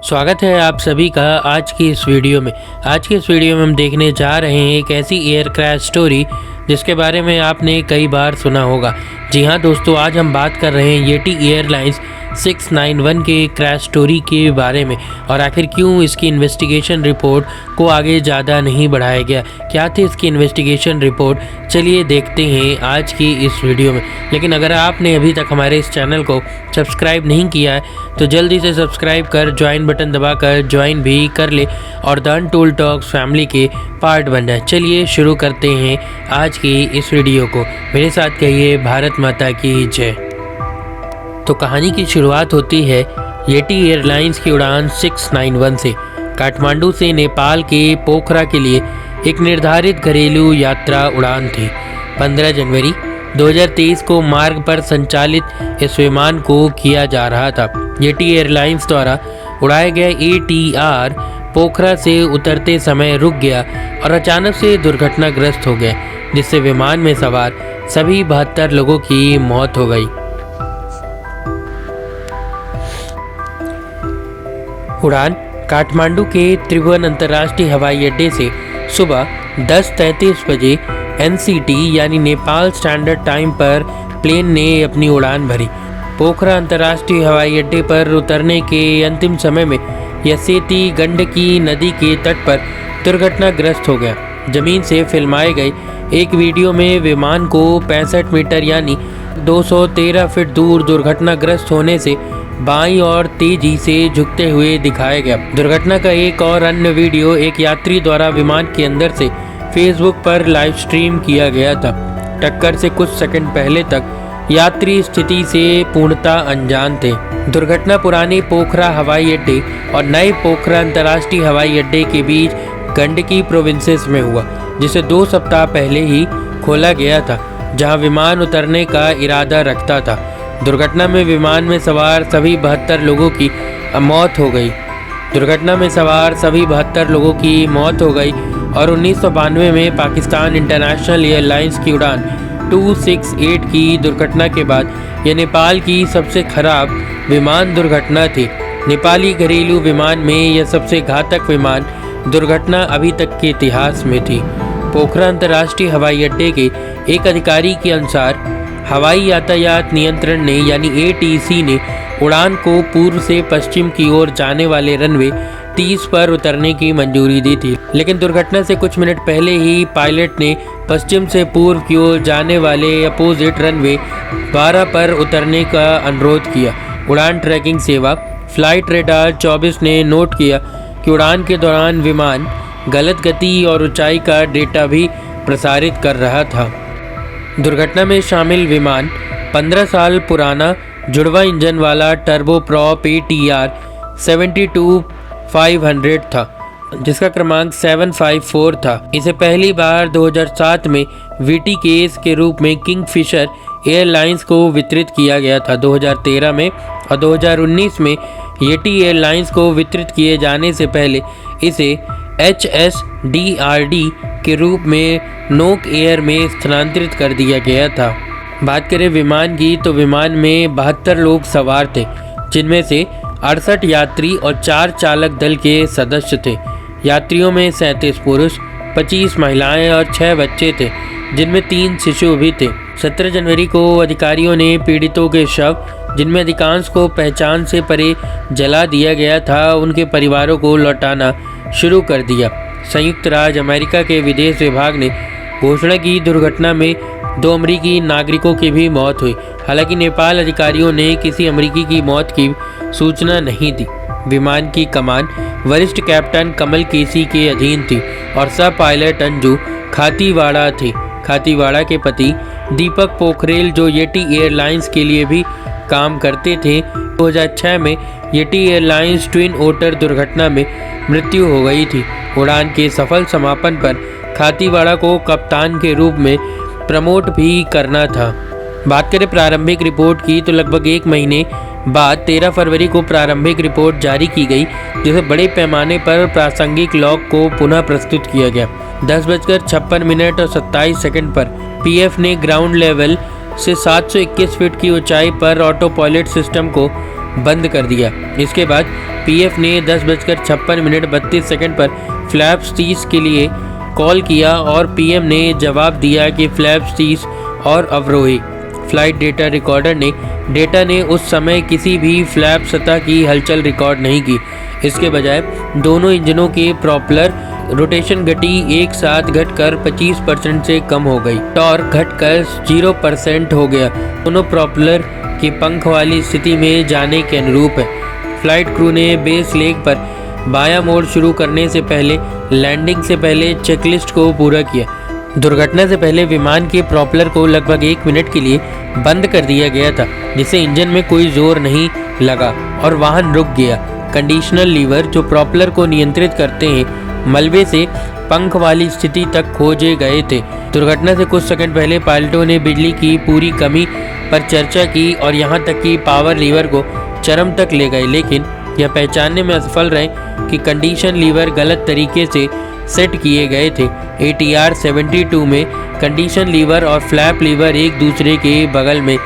स्वागत है आप सभी का आज की इस वीडियो में। हम देखने जा रहे हैं एक ऐसी एयर क्रैश स्टोरी जिसके बारे में आपने कई बार सुना होगा। जी हाँ दोस्तों, आज हम बात कर रहे हैं येटी एयरलाइंस 691 के क्रैश स्टोरी के बारे में और आखिर क्यों इसकी इन्वेस्टिगेशन रिपोर्ट को आगे ज़्यादा नहीं बढ़ाया गया, क्या थी इसकी इन्वेस्टिगेशन रिपोर्ट, चलिए देखते हैं आज की इस वीडियो में। लेकिन अगर आपने अभी तक हमारे इस चैनल को सब्सक्राइब नहीं किया है तो जल्दी से सब्सक्राइब कर ज्वाइन बटन दबाकर ज्वाइन भी कर ले और द अनटोल्ड टॉक्स फैमिली के पार्ट बन जाए। चलिए शुरू करते हैं आज की इस वीडियो को। मेरे साथ कहिए भारत माता की जय। तो कहानी की शुरुआत होती है येटी एयरलाइंस की उड़ान 691 से। काठमांडू से नेपाल के पोखरा के लिए एक निर्धारित घरेलू यात्रा उड़ान थी। 15 जनवरी 2023 को मार्ग पर संचालित इस विमान को किया जा रहा था। येटी एयरलाइंस द्वारा उड़ाया गया ATR पोखरा से उतरते समय रुक गया और अचानक से दुर्घटनाग्रस्त हो गया, जिससे विमान में सवार सभी 72 लोगों की मौत हो गई। उड़ान काठमांडू के त्रिभुवन अंतर्राष्ट्रीय हवाई अड्डे से सुबह 10:33 बजे NCT यानी नेपाल स्टैंडर्ड टाइम पर प्लेन ने अपनी उड़ान भरी। पोखरा अंतर्राष्ट्रीय हवाई अड्डे पर उतरने के अंतिम समय में यह सेती गंडकी नदी के तट पर दुर्घटनाग्रस्त हो गया। जमीन से फिल्माए गए एक वीडियो में विमान को 65 मीटर यानी 213 फीट दूर दुर्घटनाग्रस्त होने से बाईं ओर तेजी से झुकते हुए दिखाया गया। दुर्घटना का एक और अन्य वीडियो एक यात्री द्वारा विमान के अंदर से फेसबुक पर लाइव स्ट्रीम किया गया था। टक्कर से कुछ सेकंड पहले तक यात्री स्थिति से पूर्णतः अनजान थे। दुर्घटना पुराने पोखरा हवाई अड्डे और नए पोखरा अंतर्राष्ट्रीय हवाई अड्डे के बीच गंडकी प्रोविंसेस में हुआ, जिसे 2 सप्ताह पहले ही खोला गया था, जहां विमान उतरने का इरादा रखता था। दुर्घटना में विमान में सवार सभी 72 लोगों की मौत हो गई। और 1992 में पाकिस्तान इंटरनेशनल एयरलाइंस की उड़ान 268 की दुर्घटना के बाद यह नेपाल की सबसे खराब विमान दुर्घटना थी। नेपाली घरेलू विमान में यह सबसे घातक विमान दुर्घटना अभी तक के इतिहास में थी। पोखरा अंतर्राष्ट्रीय हवाई अड्डे के एक अधिकारी के अनुसार हवाई यातायात नियंत्रण ने यानी ATC ने उड़ान को पूर्व से पश्चिम की ओर जाने वाले रनवे 30 पर उतरने की मंजूरी दी थी, लेकिन दुर्घटना से कुछ मिनट पहले ही पायलट ने पश्चिम से पूर्व की ओर जाने वाले अपोजिट रनवे 12 पर उतरने का अनुरोध किया। उड़ान ट्रैकिंग सेवा फ्लाइट रेडार 24 ने नोट किया कि उड़ान के दौरान विमान गलत गति और ऊंचाई का डेटा भी प्रसारित कर रहा था। दुर्घटना में शामिल विमान 15 साल पुराना जुड़वा इंजन वाला टर्बोप्रॉप ATR 72500 था, जिसका क्रमांक 754 था। इसे पहली बार 2007 में VT केस के रूप में किंगफिशर एयरलाइंस को वितरित किया गया था। 2013 में और 2019 में येटी एयरलाइंस को वितरित किए जाने से पहले इसे HSDRD के रूप में नोक एयर में स्थानांतरित कर दिया गया था। बात करें विमान की तो विमान में 72 लोग सवार थे, जिनमें से 68 यात्री और 4 चालक दल के सदस्य थे। यात्रियों में 37 पुरुष, 25 महिलाएं और 6 बच्चे थे, जिनमें 3 शिशु भी थे। 17 जनवरी को अधिकारियों ने पीड़ितों के शव, जिनमें अधिकांश को पहचान से परे जला दिया गया था, उनके परिवारों को लौटाना शुरू कर दिया। संयुक्त राज्य अमेरिका के विदेश विभाग ने घोषणा की दुर्घटना में 2 अमेरिकी नागरिकों की भी मौत हुई। हालांकि नेपाल अधिकारियों ने किसी अमेरिकी की मौत की सूचना नहीं दी। विमान की कमान वरिष्ठ कैप्टन कमल केसी के अधीन थी और सब पायलट अंजू खातीवाड़ा थे। खातीवाड़ा के पति दीपक पोखरेल, जो येटी एयरलाइंस के लिए भी काम करते थे, 2006 में येटी एयरलाइंस ट्विन ओटर दुर्घटना में मृत्यु हो गई थी। उड़ान के सफल समापन पर खातीवाड़ा को कप्तान के रूप में प्रमोट भी करना था। बात करें प्रारंभिक रिपोर्ट की तो लगभग 1 महीने बाद 13 फरवरी को प्रारंभिक रिपोर्ट जारी की गई, जिसे बड़े पैमाने पर प्रासंगिक लॉग को पुनः प्रस्तुत किया गया। 10:56 और 27 सेकंड पर PF ने ग्राउंड लेवल से 721 फीट की ऊंचाई पर ऑटो पायलट सिस्टम को बंद कर दिया। इसके बाद पीएफ ने 10:56 पर फ्लैप्स 30 के लिए कॉल किया और पीएम ने जवाब दिया कि फ्लैप्स 30 और अवरोही। फ्लाइट डेटा ने उस समय किसी भी फ्लैप सतह की हलचल रिकॉर्ड नहीं की। इसके बजाय दोनों इंजनों के प्रोपेलर रोटेशन गति एक साथ घटकर 25% से कम हो गई। टॉर्क घटकर 0% हो गया। दोनों प्रोपेलर के पंख वाली स्थिति में जाने के अनुरूप है। फ्लाइट क्रू ने बेस लेग पर बायां मोड़ शुरू करने से पहले लैंडिंग से पहले चेकलिस्ट को पूरा किया। दुर्घटना से पहले विमान के प्रोपेलर को लगभग 1 मिनट के लिए बंद कर दिया गया था, जिससे इंजन में कोई जोर नहीं लगा और वाहन रुक गया। कंडीशनर लीवर जो प्रोपेलर को नियंत्रित करते हैं, मलबे से पंख वाली स्थिति तक खोजे गए थे। दुर्घटना से कुछ सेकंड पहले पायलटों ने बिजली की पूरी कमी पर चर्चा की और यहां तक कि पावर लीवर को चरम तक ले गए, लेकिन यह पहचानने में असफल रहे कि कंडीशन लीवर गलत तरीके से सेट किए गए थे। ATR 72 में कंडीशन लीवर और फ्लैप लीवर एक दूसरे के बगल में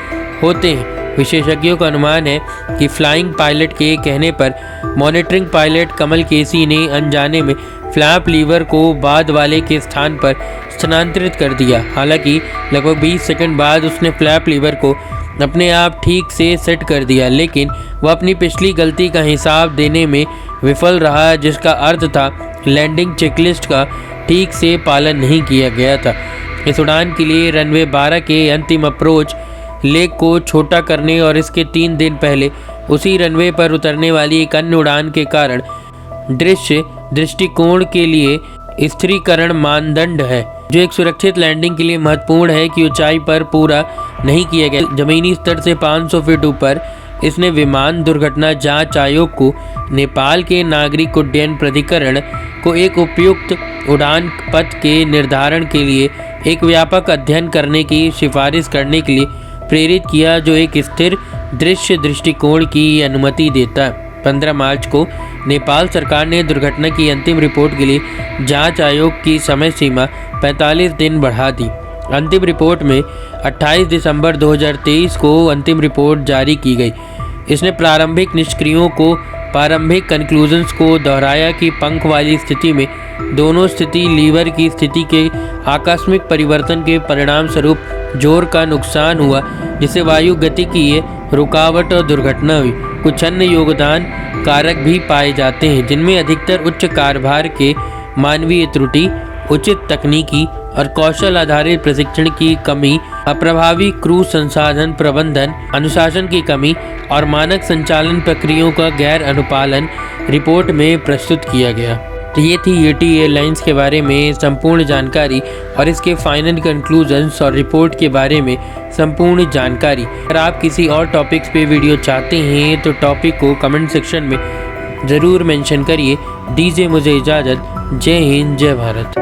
होते हैं। विशेषज्ञों का अनुमान है कि फ्लाइंग पायलट के कहने पर मॉनिटरिंग पायलट कमल केसी ने अनजाने में फ्लैप लीवर को बाद वाले के स्थान पर स्थानांतरित कर दिया। हालांकि लगभग 20 सेकंड बाद उसने फ्लैप लीवर को अपने आप ठीक से सेट कर दिया, लेकिन वह अपनी पिछली गलती का हिसाब देने में विफल रहा, जिसका अर्थ था लैंडिंग चेकलिस्ट का ठीक से पालन नहीं किया गया था। इस उड़ान के लिए रनवे 12 के अंतिम अप्रोच लेग को छोटा करने और इसके 3 दिन पहले उसी रनवे पर उतरने वाली एक अन्य उड़ान के कारण दृष्टिकोण के लिए स्थिरीकरण मानदंड है, जो एक सुरक्षित लैंडिंग के लिए महत्वपूर्ण है कि ऊंचाई पर पूरा नहीं किया गया। जमीनी स्तर से 500 फीट ऊपर इसने विमान दुर्घटना जांच आयोग को नेपाल के नागरिक उड्डयन प्राधिकरण को एक उपयुक्त उड़ान पथ के निर्धारण के लिए एक व्यापक अध्ययन करने की सिफारिश करने के लिए प्रेरित किया, जो एक स्थिर दृष्टिकोण की अनुमति देता है। 15 मार्च को नेपाल सरकार ने दुर्घटना की अंतिम रिपोर्ट के लिए जांच आयोग की समय सीमा 45 दिन बढ़ा दी। अंतिम रिपोर्ट में 28 दिसंबर 2023 को अंतिम रिपोर्ट जारी की गई। इसने प्रारंभिक निष्क्रियों को प्रारंभिक कंक्लूजन्स को दोहराया कि पंख वाली स्थिति में दोनों स्थिति लीवर की स्थिति के आकस्मिक परिवर्तन के परिणाम स्वरूप जोर का नुकसान हुआ, जिससे वायु गतिकीय रुकावट और दुर्घटना हुई। कुछ अन्य योगदान कारक भी पाए जाते हैं, जिनमें अधिकतर उच्च कार्यभार के मानवीय त्रुटि, उचित तकनीकी और कौशल आधारित प्रशिक्षण की कमी, अप्रभावी क्रू संसाधन प्रबंधन, अनुशासन की कमी और मानक संचालन प्रक्रियाओं का गैर अनुपालन रिपोर्ट में प्रस्तुत किया गया। तो ये थी येटी एयरलाइंस के बारे में संपूर्ण जानकारी और इसके फाइनल कंक्लूजन्स और रिपोर्ट के बारे में संपूर्ण जानकारी। अगर आप किसी और टॉपिक्स पे वीडियो चाहते हैं तो टॉपिक को कमेंट सेक्शन में ज़रूर मेंशन करिए। दीजिए मुझे इजाज़त। जय हिंद, जय भारत।